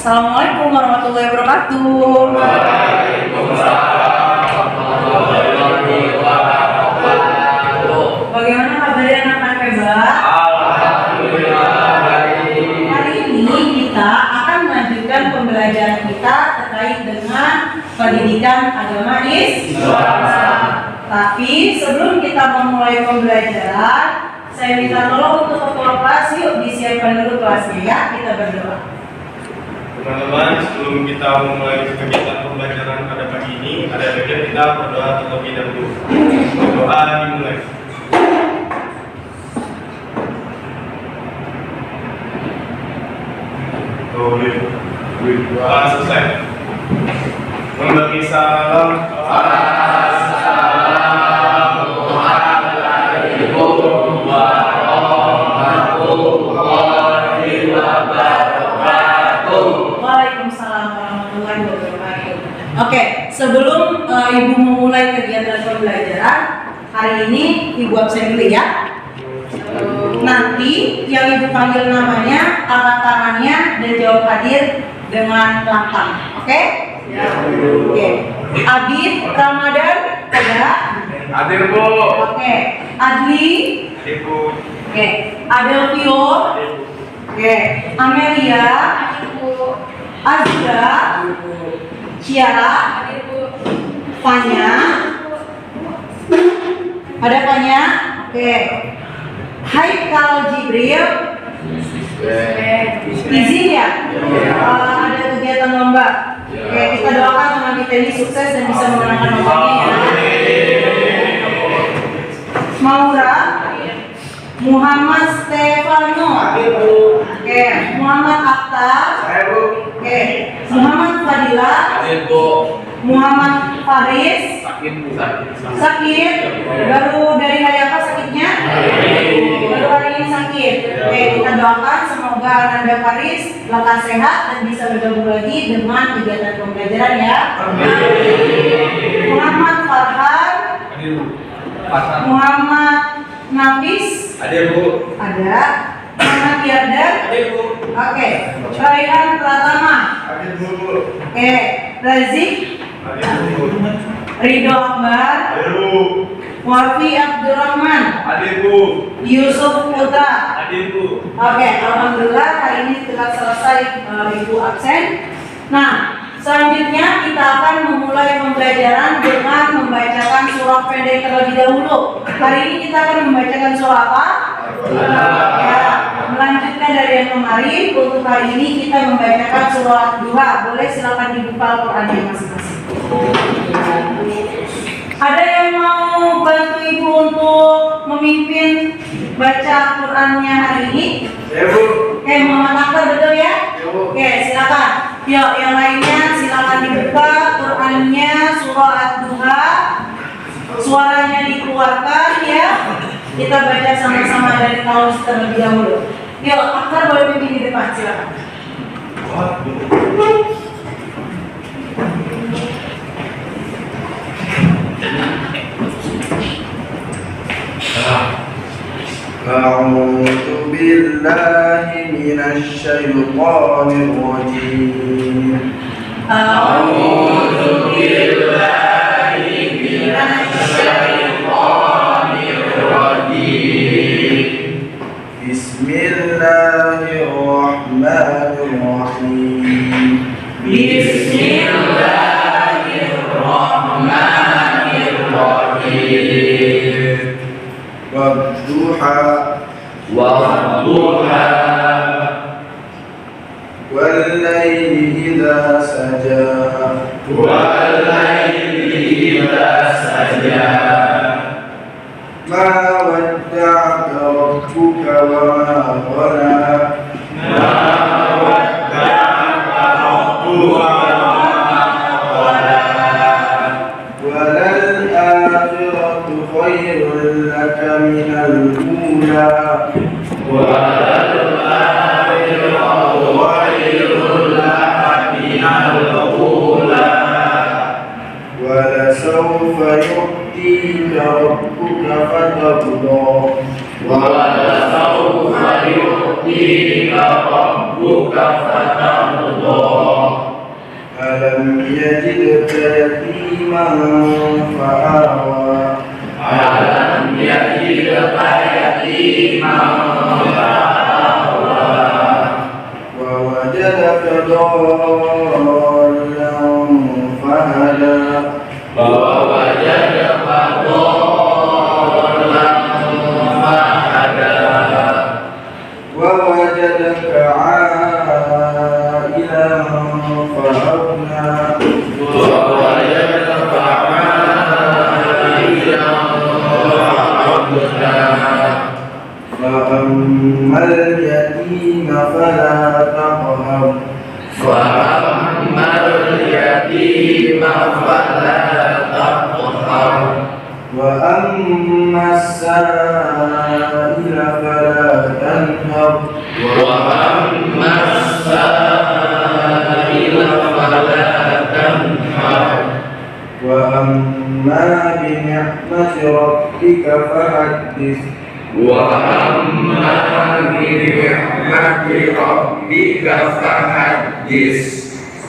Assalamualaikum warahmatullahi wabarakatuh. Waalaikumsalam warahmatullahi wabarakatuh. Bagaimana kabarnya anak-anak hebat? Alhamdulillah baik. Hari ini kita akan melanjutkan pembelajaran kita terkait dengan pendidikan agama Islam. Tapi sebelum kita memulai pembelajaran, saya minta tolong untuk ketua kelas, yuk disiapkan dulu kelasnya ya, kita berdoa. Teman-teman, sebelum kita memulai kegiatan pembelajaran pada pagi ini, ada bagian kita berdoa terlebih dahulu. Doa dimulai. Doa selesai. Membagi salam. Assalamualaikum warahmatullahi wabarakatuh. Waalaikumsalam warahmatullahi wabarakatuh. Oke, sebelum Ibu memulai kegiatan pembelajaran, hari ini Ibu absen dulu ya. Nanti yang Ibu panggil namanya, angkat tangannya, dan jawab hadir dengan lantang. Oke? Ya. Oke. Abid Ramadan ada? Hadir, Bu. Oke. Adli? Hadir, Bu. Oke. Adelvio? Oke. Amelia? Azra? Ciara? Fanya? Ada Fanya? Oke. Haikal Jibril? Izin ya? Ada kegiatan lomba. Oke, kita doakan teman kita ini sukses dan bisa memenangkan lombanya ya. Maura? Muhammad Stefano? Oke. Muhammad Akhtar? Oke. Muhammad Fadila? Muhammad Faris? Sakit? Baru dari hari apa sakitnya? Baru hari ini sakit. Oke, kita doakan semoga Ananda Faris lekas sehat dan bisa bergabung lagi dengan kegiatan pembelajaran ya. Muhammad Farhan? Muhammad Nafis? Hadir, Bu. Ada. Muhammad Yardan? Hadir, Bu. Oke. Raihan Pratama? Hadir, Bu. Oke. Razik? Hadir, Bu. Ridho Akbar? Hadir, Bu. Wafi Abdurrahman? Hadir, Bu. Yusuf Putra? Hadir, Bu. Oke, alhamdulillah hari ini telah selesai Ibu absen. Nah, selanjutnya kita akan memulai pembelajaran dengan membacakan surah pendek terlebih dahulu. Hari ini kita akan membacakan surah apa? Ya, melanjutkan dari yang kemarin. Untuk hari ini kita membacakan surah Duha. Boleh silakan dibuka Al-Qur'annya masing-masing. Ada yang mau bantu Ibu untuk memimpin baca Al-Qur'annya hari ini? Ya, Bu. Oke, Muhammad Akhtar betul ya? Oke, silakan. Yuk, yang lainnya silakan dibuka Qur'annya surah Ad-Duha. Suaranya dikeluarkan ya. Kita baca sama-sama dari tahun terlebih dahulu. Yuk, Akhtar boleh pimpin di depan, silakan. أعوذ بالله من الشيطان الرجيم أعوذ بالله من الشيطان الرجيم. بسم الله الرحمن الرحيم بسم الله الرحمن الرحيم. والضحى والضحى والليل إذا سجى والليل إذا سجى. ما ودعك ربك وما قلى ما ودعك ربك وما قلى. وللآخرة خير لك من الأولى وللآخرة خير لك من الأولى. ولسوف يؤتيك ربك فترضى ولسوف يؤتيك ربك ربك فترضى ألم يجدك يتيما فآوى ألم يجدك يتيما فآوى ووجدك ضالا فهدى ووجدك ضالا فهدى ووجدك عائلا فأغنى ووجدك عائلا فأغنى فأما اليتيم فلا تقهر فأما اليتيم فلا تقهر وأما السائل فلا تنهر وأما السائل فلا تنهر وأما بنعمة ربك فحدث وأما بنعمة ربك فحدث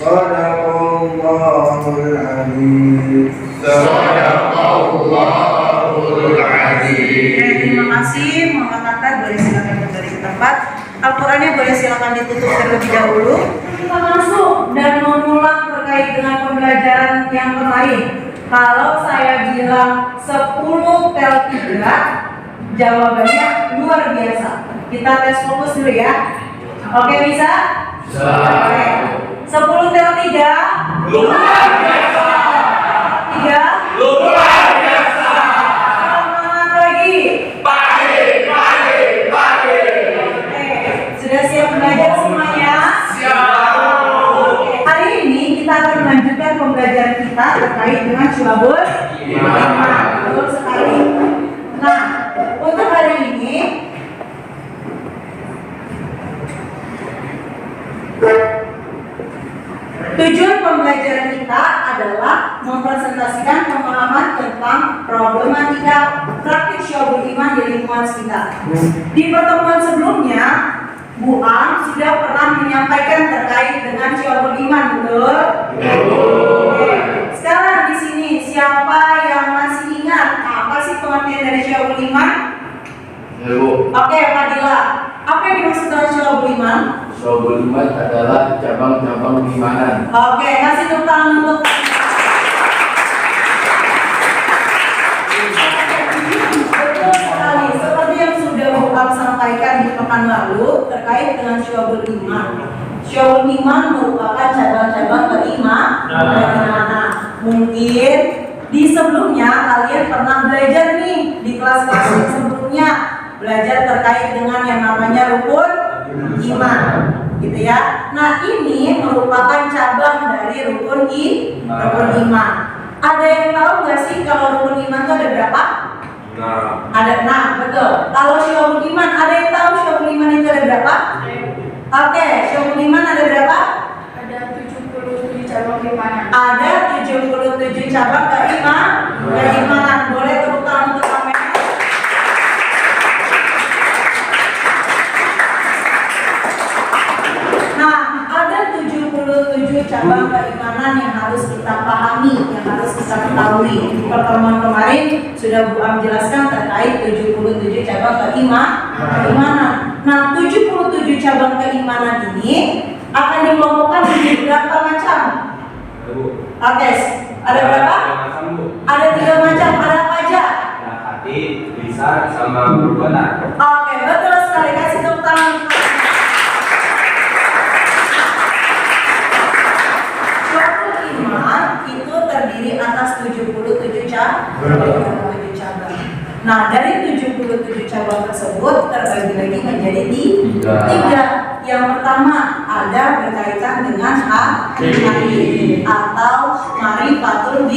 صدق الله العظيم صدق الله العظيم. Terima kasih. Muhammad Atta boleh silakan kembali ke tempat. Al-Qurannya boleh silakan ditutup terlebih dahulu. Kita masuk dan mengulang terkait dengan pembelajaran yang kemarin. Kalau saya bilang 10 tel 3, jawabannya luar biasa. Kita tes fokus dulu ya. Oke, bisa? Oke. 10 tel 3 Luar biasa. 3 Luar biasa. Semangat lagi. Pagi. Oke, sudah siap belajar semuanya? Siap. Oke, hari ini kita akan melanjutkan pembelajaran kita terkait dengan syurabul iman. Betul sekali. Nah, untuk hari ini tujuan pembelajaran kita adalah mempresentasikan pemahaman tentang problematika praktik syurabul iman di lingkungan sekitar. Di pertemuan sebelumnya, Bu Am sudah pernah menyampaikan terkait dengan syurabul iman, betul? Oke. Sekarang di sini siapa yang masih ingat apa sih pengertian dari syurabul iman? Oke, Fadila. Apa yang dimaksud dengan syurabul iman? Syurabul iman adalah cabang-cabang keimanan. Oke, kasih tepuk tangan untuk betul sekali. Seperti yang sudah Bu Am sampaikan di pekan lalu terkait dengan syurabul iman. Syurabul iman merupakan cabang-cabang keimanan. Mungkin di sebelumnya kalian pernah belajar nih di kelas-kelas yang sebelumnya, belajar terkait dengan yang namanya rukun iman, gitu ya. Nah, ini merupakan cabang dari rukun iman. Ada yang tahu nggak sih kalau rukun iman itu ada berapa? Ada 6, betul. Kalau syurabul iman, ada yang tahu syurabul iman itu ada berapa? Oke, syurabul iman ada berapa? Ada 77 cabang keimanan. Ada 77 cabang keimanan. Boleh tepuk tangan untuk kami. Nah, ada 77 cabang keimanan yang harus kita pahami, yang harus kita ketahui. Di pertemuan kemarin sudah Bu Am jelaskan terkait 77 cabang keimanan. Nah, 77 cabang keimanan ini akan dikelompokkan menjadi berapa macam? Oke, ada berapa? Ada 3 macam. Ada apa aja? Hati, lisan, sama perbuatan. Oke, betul sekali. Kasih tepuk tangan. Syurabul iman itu terdiri atas 77 cabang. Nah, dari 77 cabang tersebut terbagi lagi menjadi 3. Yang pertama ada berkaitan dengan hati atau marifatul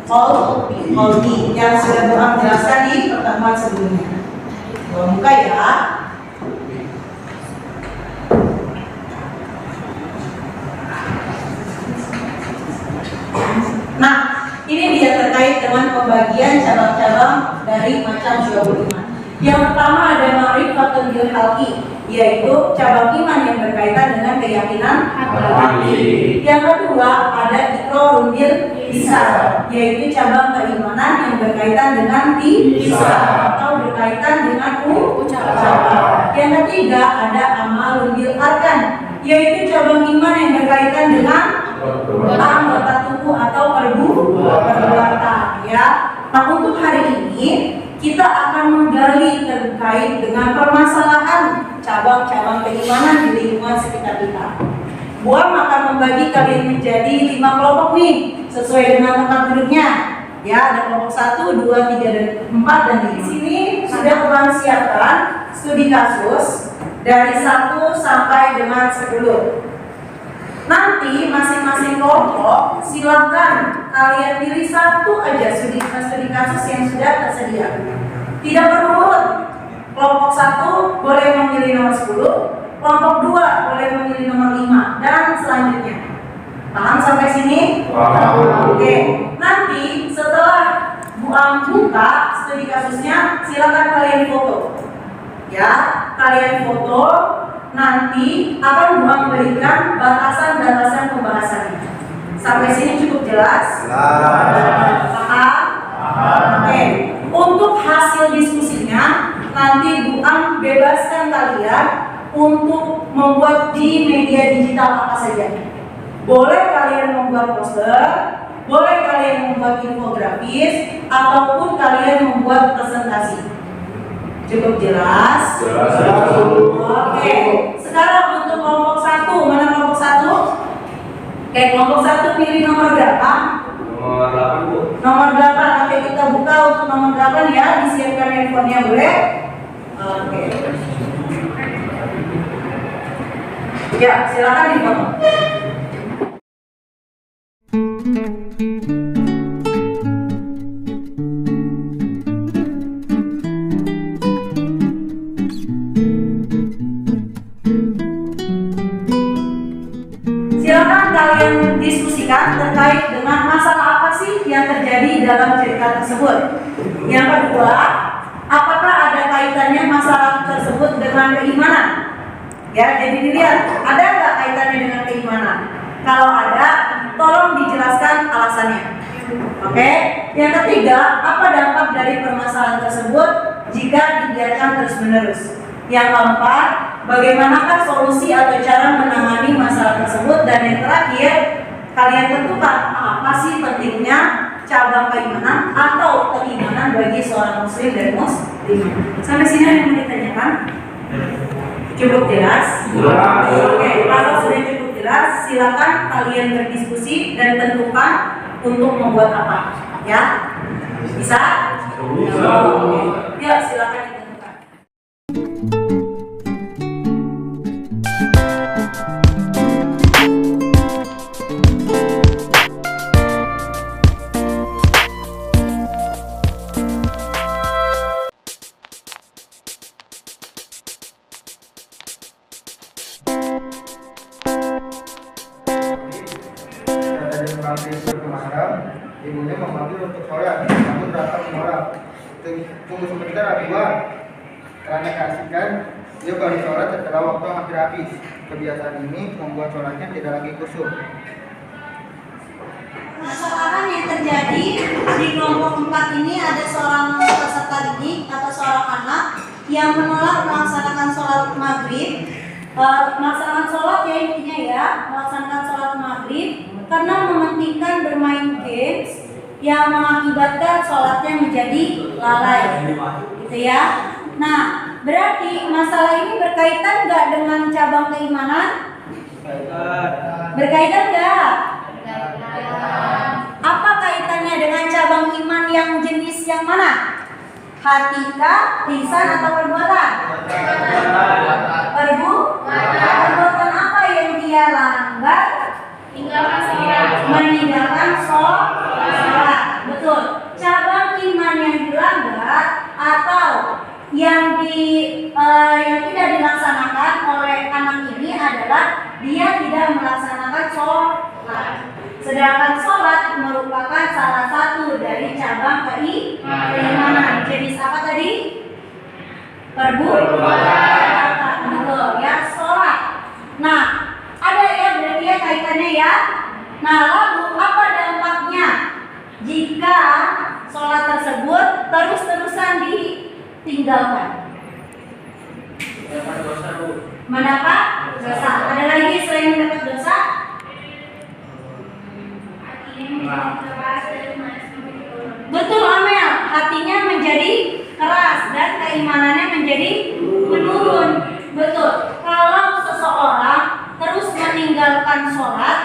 qalbi yang sudah Tuhan jelaskan di pertemuan sebelumnya. Buka ya. Nah, ini dia terkait dengan pembagian cabang-cabang dari macam syurabul iman. Yang pertama ada marifatul qalbi. yaitu cabang iman yang berkaitan dengan keyakinan hati. Yang kedua ada iqrarun bil lisan, yaitu cabang keimanan yang berkaitan dengan lisan atau berkaitan dengan ucapan. Yang ketiga ada amalun bil arkan, yaitu cabang iman yang berkaitan dengan anggota tubuh atau perbuatan, ya. Nah, untuk hari ini kita akan menggali terkait dengan permasalahan cabang-cabang keimanan di lingkungan sekitar kita. Buam akan membagi kalian menjadi 5 kelompok nih, sesuai dengan tempat duduknya. Ya, ada kelompok 1, 2, 3, dan 4, dan di sini sudah Buam siapkan studi kasus dari 1 sampai dengan 10. Nanti masing-masing kelompok silakan kalian pilih satu aja studi kasus yang sudah tersedia. Tidak perlu urut. Kelompok 1 boleh memilih nomor 10, kelompok 2 boleh memilih nomor 5, dan selanjutnya. Paham sampai sini? Oke. Nanti setelah Buam buka studi kasusnya, silakan kalian foto. Ya, kalian foto. Nanti akan Buam berikan batasan-batasan pembahasannya. Sampai sini cukup jelas? Paham? Oke. Untuk hasil diskusinya, nanti Buam bebaskan kalian untuk membuat di media digital apa saja. Boleh kalian membuat poster, boleh kalian membuat infografis, ataupun kalian membuat presentasi. Cukup jelas? Oke. Sekarang untuk kelompok 1, mana kelompok 1? Oke, kelompok 1 pilih nomor berapa? Nomor 8, Bu. Nomor 8. Oke, kita buka untuk nomor 8 ya. Disiapkan handphonenya, boleh? Oke. Ya, silakan difoto. Silakan kalian diskusikan terkait dengan masalah apa sih yang terjadi dalam cerita tersebut. Yang kedua, apakah ada kaitannya masalah tersebut dengan keimanan? Ya, jadi dilihat, ada nggak kaitannya dengan keimanan? Kalau ada, tolong dijelaskan alasannya. Oke. Yang ketiga, apa dampak dari permasalahan tersebut jika dibiarkan terus-menerus? Yang keempat, bagaimanakah solusi atau cara menangani masalah tersebut? Dan yang terakhir, kalian tentukan apa sih pentingnya cabang keimanan atau keimanan bagi seorang muslim dan muslimah. Sampai sini ada yang mau ditanyakan? Cukup jelas? Oke, kalau sudah cukup jelas, silakan kalian berdiskusi dan tentukan untuk membuat apa, ya? Bisa? Bisa. Ya, silakan ditentukan. Ibunya memanggil untuk sholat, namun datang menolak. Tunggu sebentar, Buam. Karena kasihkan, dia baru sholat setelah waktu hampir habis. Kebiasaan ini membuat sholatnya tidak lagi khusyuk. Permasalahan yang terjadi di kelompok 4 ini ada seorang peserta didik atau seorang anak yang menolak melaksanakan sholat maghrib. Melaksanakan sholat ya intinya ya, melaksanakan sholat maghrib karena mementingkan bermain games yang mengakibatkan sholatnya menjadi lalai, gitu ya. Nah, berarti masalah ini berkaitan nggak dengan cabang keimanan? Berkaitan nggak? Apa kaitannya dengan cabang iman yang jenis yang mana? Hatikah, lisan atau perbuatan? Perbuatan apa yang dia langgar? Meninggalkan sholat. Betul. Cabang iman yang dilanggar atau yang tidak dilaksanakan oleh anak ini adalah dia tidak melaksanakan sholat. Sedangkan sholat merupakan salah satu dari cabang keimanan. Jenis apa tadi? Perbuatan. Betul. Dosa. Ada lagi selain mendapat dosa? Betul Amel, hatinya menjadi keras dan keimanannya menjadi menurun. Betul. Kalau seseorang terus meninggalkan sholat,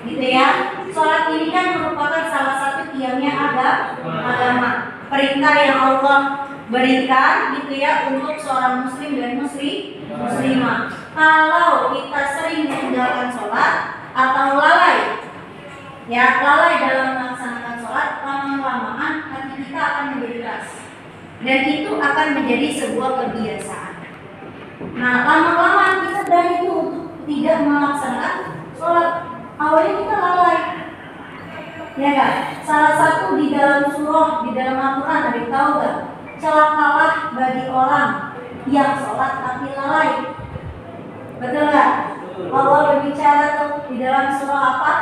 gitu ya. Sholat ini kan merupakan salah satu tiangnya agama. Perintah yang Allah berikan, gitu ya, untuk seorang muslim dan muslimah. Kalau kita sering meninggalkan sholat atau lalai, ya lalai dalam melaksanakan sholat, lama-lamaan hati kita akan menjadi keras dan itu akan menjadi sebuah kebiasaan. Nah, lama-lamaan kita berani itu untuk tidak melaksanakan sholat. Awalnya kita lalai, ya kan? Salah satu di dalam surah, di dalam Al-Quran ada yang tahu gak? Celakalah bagi orang yang sholat tapi lalai. Betul gak? Allah berbicara tuh di dalam surah apa?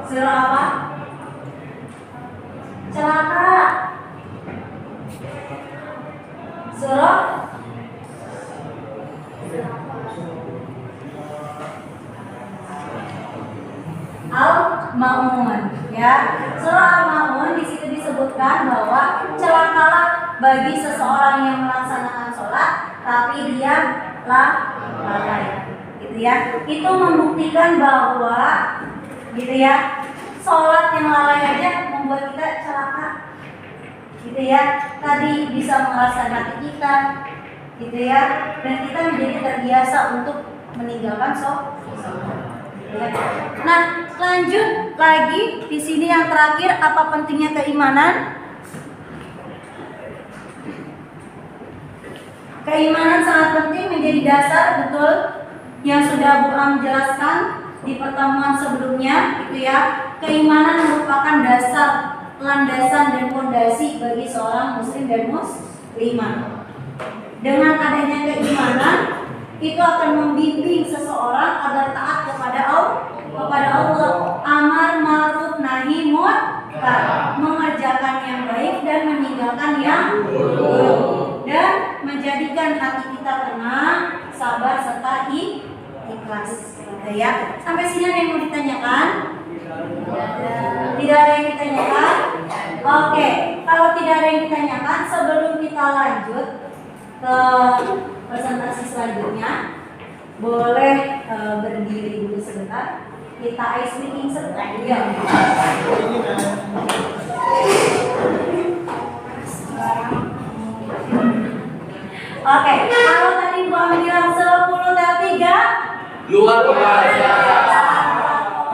Surah apa? Celaka. Surah Al-Ma'un, ya. Surah Al-Ma'un di situ disebutkan bahwa celakalah bagi seseorang yang melaksanakan sholat tapi dia lalai, gitu ya. Itu membuktikan bahwa, gitu ya, sholat yang lalai aja membuat kita celaka, gitu ya. Tadi bisa mengeraskan hati kita, gitu ya, dan kita menjadi terbiasa untuk meninggalkan sholat. Nah, lanjut lagi di sini yang terakhir, apa pentingnya keimanan? Keimanan sangat penting, menjadi dasar, betul, yang sudah Bu Am jelaskan di pertemuan sebelumnya, gitu ya. Keimanan merupakan dasar, landasan dan fondasi bagi seorang muslim dan muslimah. Dengan adanya keimanan, itu akan membimbing seseorang agar taat kepada Allah, amar ma'ruf nahi munkar, mengerjakan yang baik dan meninggalkan yang buruk, dan menjadikan hati kita tenang, sabar serta ikhlas, gitu ya. Sampai sini ada yang mau ditanyakan? Tidak ada yang ditanyakan? Oke, kalau tidak ada yang ditanyakan, sebelum kita lanjut ke presentasi selanjutnya, boleh berdiri dulu sebentar. Kita ice making sebentar. Ya. Oke, kalau tadi Bu Am bilang 10 tel 3 luar biasa.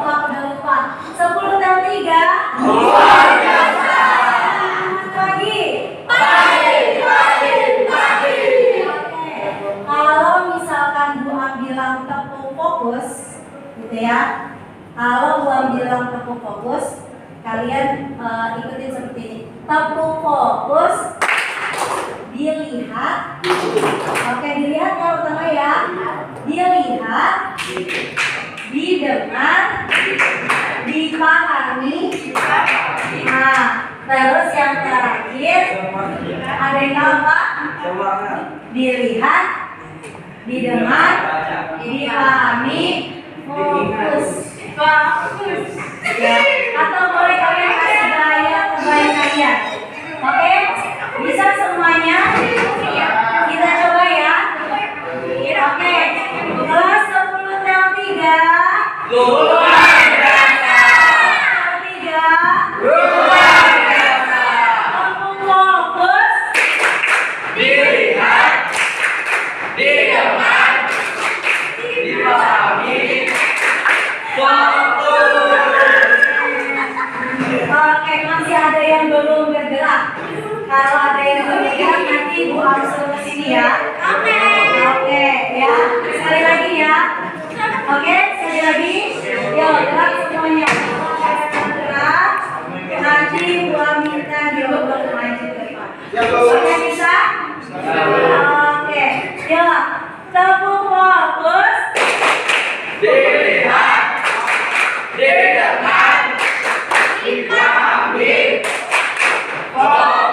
Oh, udah lupa. 10 tel 3 Luar biasa. Pagi. Oke. Kalau misalkan Bu Am bilang tepuk fokus, gitu ya. Kalau Bu Am bilang tepuk fokus, kalian ikutin seperti ini. Tepuk fokus, dilihat. Oke, dilihat yang utama ya. Dilihat, didengar, dipahami. Nah, terus yang terakhir ada yang apa? Dilihat, didengar, dipahami, fokus. Ya. Atau boleh kalian kasih gaya terbaik kalian. Oke? Bisa semuanya? Kita coba ya. Oke. Kelas 10 tel 3. Luar biasa. 3. Luar biasa. Fokus. Dilihat, didengar, dipahami, fokus. Oke, masih ada yang belum bergerak. Kalau ada yang belum bergerak, nanti Bu Am suruh ke sini ya. Oke, ya. Sekali lagi ya. Oke, sekali lagi. Yuk, gerak semuanya. Gerak. Nanti Bu Am minta dibawa maju ke depan. Oke, bisa? Oke, yuk. Tepuk fokus. Dilihat, didengar, dipahami, fokus.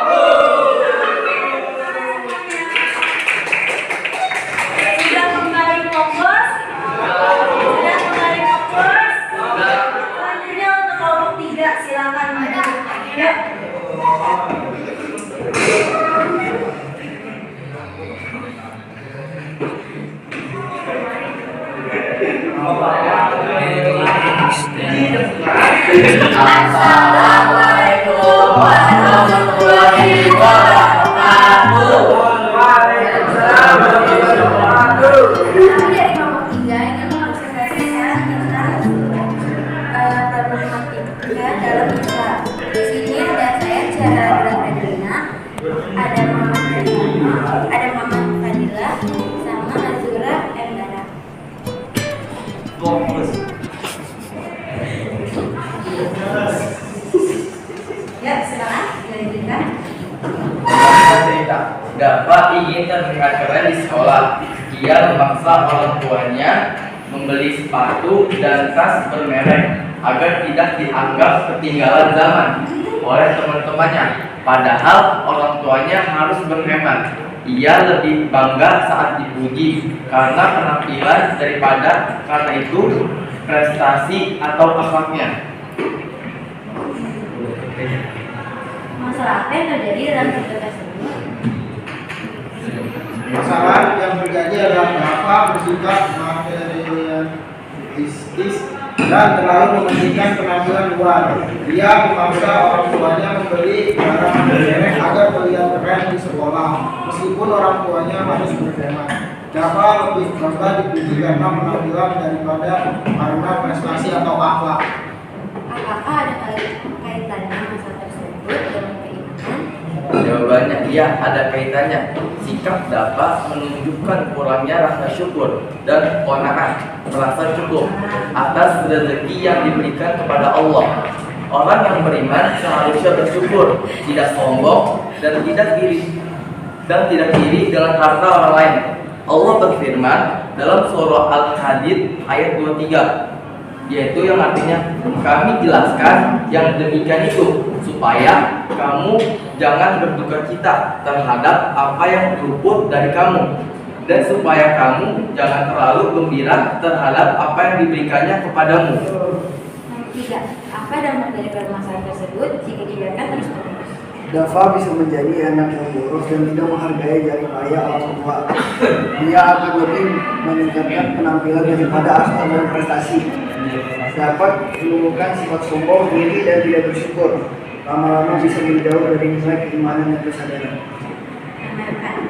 Assalamualaikum warahmatullahi wabarakatuh. Waalaikumsalam warahmatullahi wabarakatuh. Kami dari kelompok 3 ingin mempresentasikan tentang problematika dalam Islam. Di sini ada saya Ciara Radina, ada Muhammad Fadila, ada Muhammad Fadila, sama Azura M. Dara. Ya, silakan dilanjutkan. Cerita, Dafa ingin terlihat keren di sekolah. Ia memaksa orang tuanya membeli sepatu dan tas bermerek agar tidak dianggap ketinggalan zaman oleh teman-temannya. Padahal orang tuanya harus berhemat. Ia lebih bangga saat dipuji karena penampilan daripada karena itu prestasi atau akhlaknya. Masalah apa yang terjadi dalam cerita tersebut? Masalah yang terjadi adalah Dafa bersikap materialistis dan terlalu mementingkan penampilan luar. Dia memaksa orang tuanya membeli barang merek agar terlihat keren di sekolah, meskipun orang tuanya harus berhemat. Dafa lebih bangga dipuji karena penampilan daripada karena prestasi atau akhlak. Apakah ada kaitannya masalah tersebut dengan keimanan? Jawabannya iya, ada kaitannya. Sikap Dafa menunjukkan kurangnya rasa syukur dan qanaah, merasa cukup atas rezeki yang diberikan kepada Allah. Orang yang beriman seharusnya bersyukur, tidak sombong dan tidak iri dengan harta orang lain. Allah berfirman dalam surah Al-Hadid ayat 23, yaitu yang artinya kami jelaskan yang demikian itu supaya kamu jangan berduka cita terhadap apa yang luput dari kamu dan supaya kamu jangan terlalu gembira terhadap apa yang diberikannya kepadamu. Yang 3. Apa dampak dari permasalahan tersebut jika dibiarkan terus-menerus? Dafa bisa menjadi anak yang boros dan tidak menghargai jerih payah orang tua. Dia akan lebih meningkatkan penampilan daripada akhlak dan prestasi. Dapat menumbuhkan sifat sombong, diri, dan tidak bersyukur. Lama-lama bisa menjauh dari nilai keimanan dan kesadaran.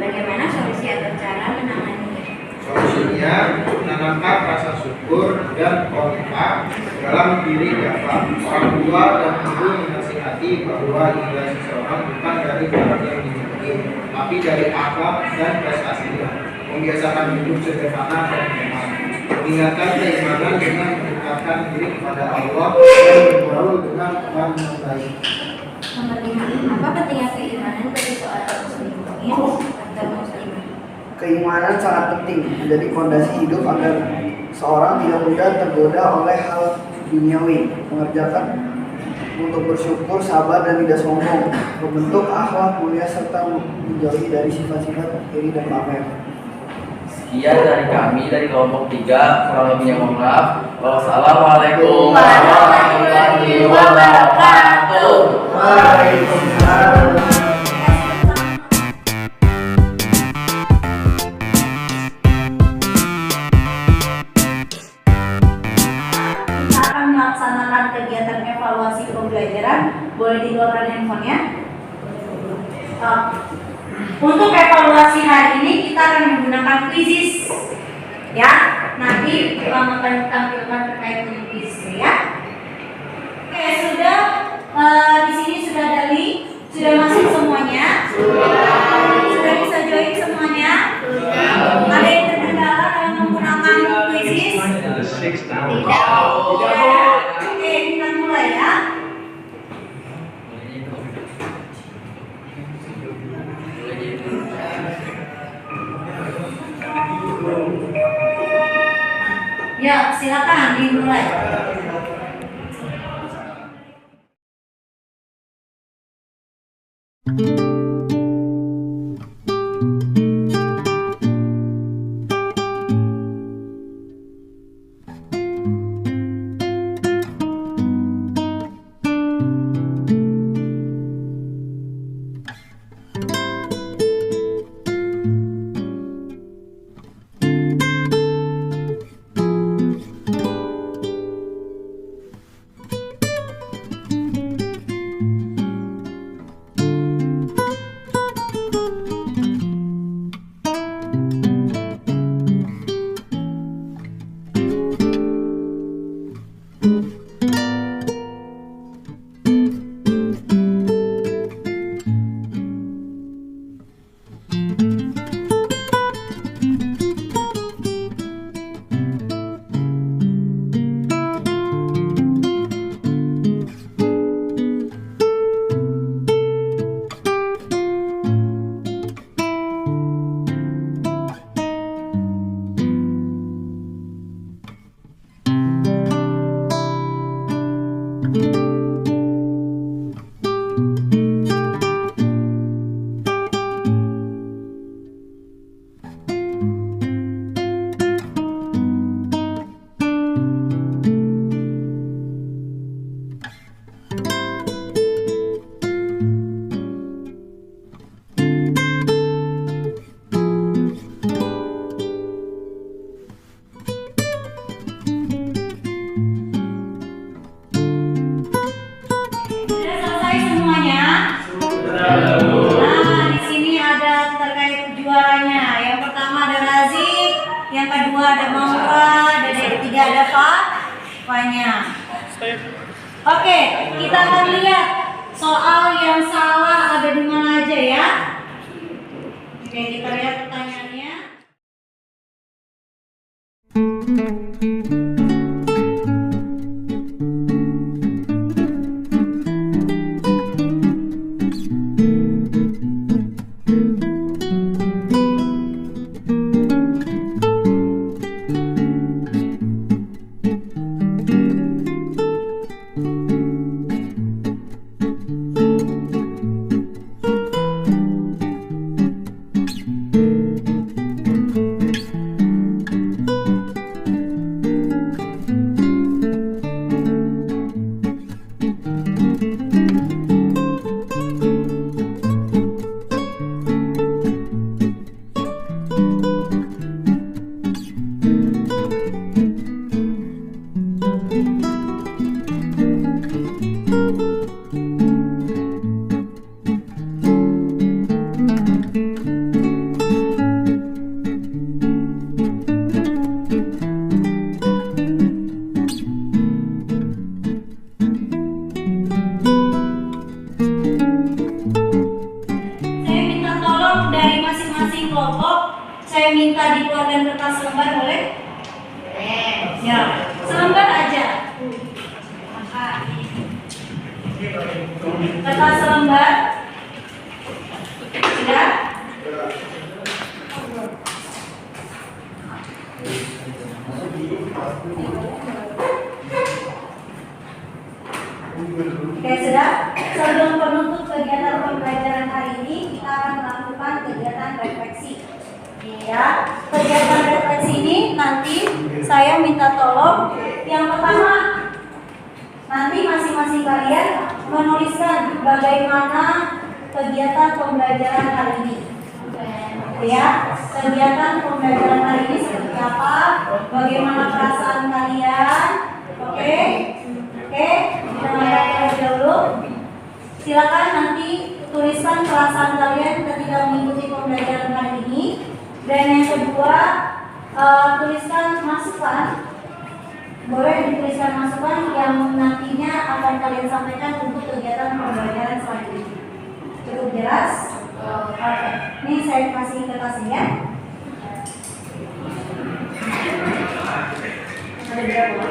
Bagaimana solusi atau cara menanganinya? Solusinya, menanamkan rasa syukur dan qanaah dalam diri Dafa. Orang tua dan ibu menasihati bahwa nilai seseorang bukan dari barang yang dimiliki, tapi dari akhlak dan prestasinya. Membiasakan hidup sederhana dan hemat. Mengingatkan keimanan dengan mendekatkan diri kepada Allah dan bergaul dengan teman yang baik. Nomor 5. Apa pentingnya keimanan bagi seorang muslimin atau muslimah? Keimanan sangat penting menjadi fondasi hidup agar seorang tidak mudah tergoda oleh hal duniawi, mengerjakan untuk bersyukur, sabar, dan tidak sombong, membentuk akhlak mulia serta menjauhi dari sifat-sifat iri dan pamer. Sekian dari kami dari kelompok 3, kurang lebihnya mohon maaf. Wassalamualaikum warahmatullahi wabarakatuh. Waalaikumsalam. Kita akan melaksanakan kegiatan evaluasi pembelajaran. Boleh dikeluarkan handphonenya. Untuk evaluasi hari ini kita akan menggunakan quizzes, ya. Nanti akan ditampilkan terkait dengan quiz, ya. Oke, sudah di sini sudah ada link, sudah masuk semuanya. Sudah bisa join semuanya. Ada yang terkendala dalam menggunakan quizzes? Tidak. Oke, kita mulai ya. Ya, silakan dimulai. ada Maura, dan yang ketiga ada Fanya. Oke, kita akan lihat soal yang salah ada di mana aja ya. Oke, kita lihat pertanyaannya. Saya minta dikeluarkan kertas lembar, boleh? Ya, selembar aja. Kertas lembar. Sudah? Oke, sudah. Sebelum penutup kegiatan pembelajaran hari ini, kita akan melakukan kegiatan refleksi. Ya, kegiatan refleksi ini nanti saya minta tolong yang pertama, nanti masing-masing kalian menuliskan bagaimana kegiatan pembelajaran hari ini. Ya, kegiatan pembelajaran hari ini seperti apa, bagaimana perasaan kalian. Oke, kita mulai terlebih dahulu. Silakan nanti tuliskan perasaan kalian ketika mengikuti pembelajaran hari ini. Dan yang kedua, tuliskan masukan. Boleh dituliskan masukan yang nantinya akan kalian sampaikan untuk kegiatan pembelajaran selanjutnya. Cukup jelas? Oke. Ini saya kasih kertasnya ya. Ada berapa?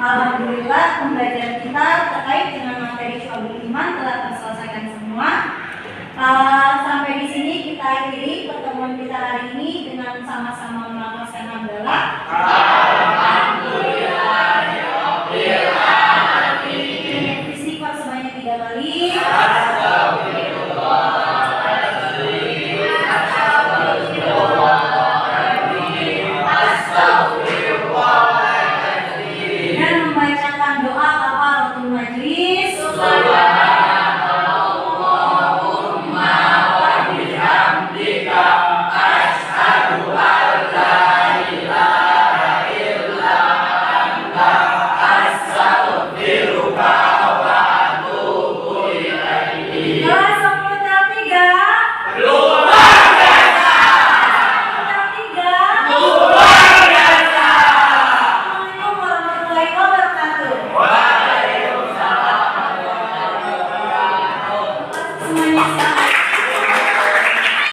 Alhamdulillah pembelajaran kita terkait dengan materi Syu'abul Iman telah terselesaikan semua. Sampai di sini kita akhiri pertemuan kita hari ini dengan sama-sama melafazkan hamdalah.